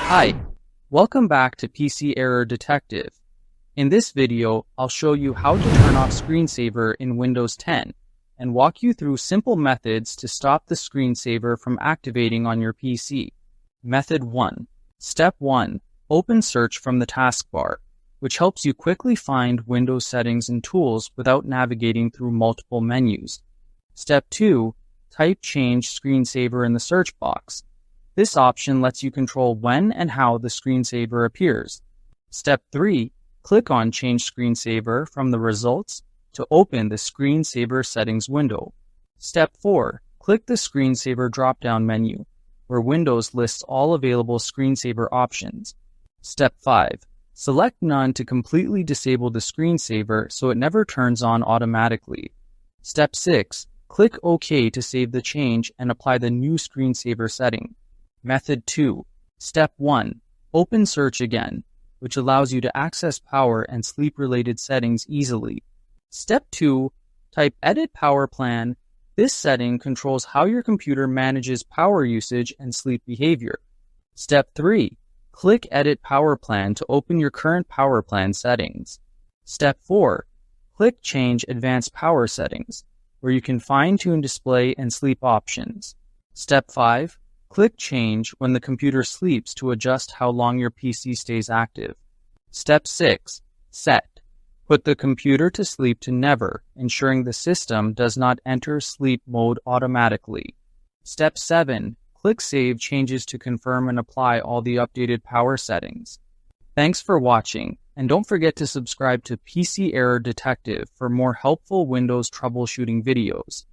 Hi, welcome back to PC Error Detective. In this video, I'll show you how to turn off Screensaver in Windows 10 and walk you through simple methods to stop the Screensaver from activating on your PC. Method 1. Step 1. Open Search from the taskbar, which helps you quickly find Windows settings and tools without navigating through multiple menus. Step 2. Type Change Screensaver in the search box. This option lets you control when and how the screensaver appears. Step 3. Click on Change Screensaver from the results to open the Screensaver settings window. Step 4. Click the Screensaver drop-down menu, where Windows lists all available screensaver options. Step 5. Select None to completely disable the screensaver so it never turns on automatically. Step 6. Click OK to save the change and apply the new screensaver setting. Method 2. Step 1. Open Search again, which allows you to access power and sleep-related settings easily. Step 2. Type Edit Power Plan. This setting controls how your computer manages power usage and sleep behavior. Step 3. Click Edit Power Plan to open your current power plan settings. Step 4. Click Change Advanced Power Settings, where you can fine-tune display and sleep options. Step 5. Click Change when the computer sleeps to adjust how long your PC stays active. Step 6. Set. Put the computer to sleep to never, ensuring the system does not enter sleep mode automatically. Step 7. Click Save Changes to confirm and apply all the updated power settings. Thanks for watching, and don't forget to subscribe to PC Error Detective for more helpful Windows troubleshooting videos.